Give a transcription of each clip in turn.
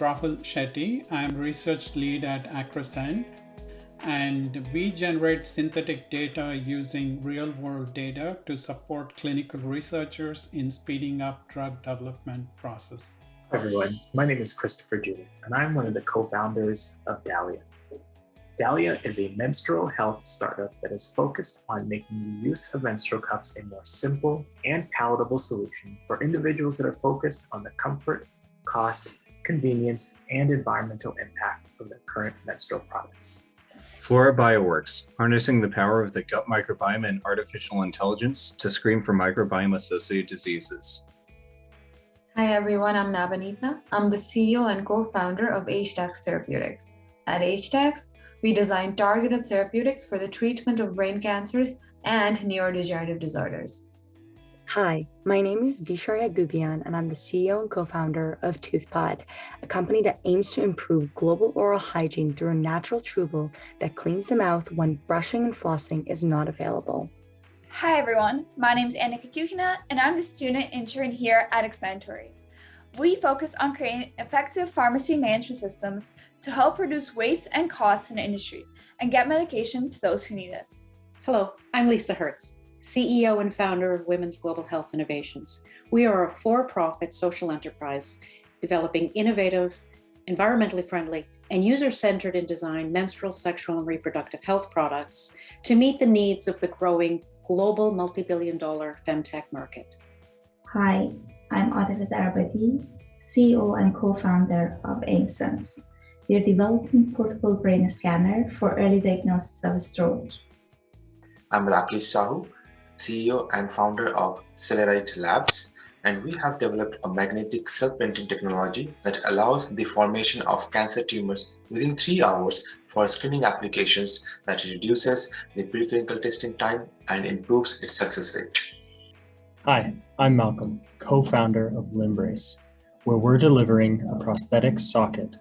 Rahul Shetty. I'm research lead at Acroscent, and we generate synthetic data using real-world data to support clinical researchers in speeding up drug development process. Hi everyone, my name is Christopher Jr., and I'm one of the co-founders of Dahlia. Dahlia is a menstrual health startup that is focused on making the use of menstrual cups a more simple and palatable solution for individuals that are focused on the comfort, cost, convenience, and environmental impact of their current menstrual products. Flora Bioworks, harnessing the power of the gut microbiome and artificial intelligence to screen for microbiome-associated diseases. Hi everyone, I'm Nabanita. I'm the CEO and co-founder of HTAX Therapeutics. At HTAX, we design targeted therapeutics for the treatment of brain cancers and neurodegenerative disorders. Hi, my name is Visharya Gubian, and I'm the CEO and co-founder of ToothPod, a company that aims to improve global oral hygiene through a natural chewable that cleans the mouth when brushing and flossing is not available. Hi everyone, my name is Anna Katushina, and I'm the student intern here at Explanatory. We focus on creating effective pharmacy management systems to help reduce waste and costs in the industry and get medication to those who need it. Hello, I'm Lisa Hertz, CEO and founder of Women's Global Health Innovations. We are a for-profit social enterprise developing innovative, environmentally friendly, and user-centered in design menstrual, sexual, and reproductive health products to meet the needs of the growing global multi-billion-dollar femtech market. Hi, I'm Atif Zarabati, CEO and co-founder of AimSense. We are developing portable brain scanner for early diagnosis of stroke. I'm Rakesh Sahu, CEO and founder of Accelerator Labs, and we have developed a magnetic self-printing technology that allows the formation of cancer tumors within 3 hours for screening applications that reduces the preclinical testing time and improves its success rate. Hi, I'm Malcolm, co-founder of Limbrace, where we're delivering a prosthetic socket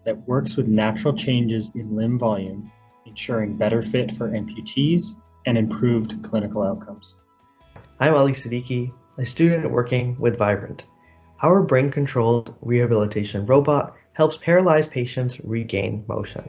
that works with natural changes in limb volume, ensuring better fit for amputees and improved clinical outcomes. I'm Ali Siddiqui, a student working with Vibrant. Our brain-controlled rehabilitation robot helps paralyzed patients regain motion.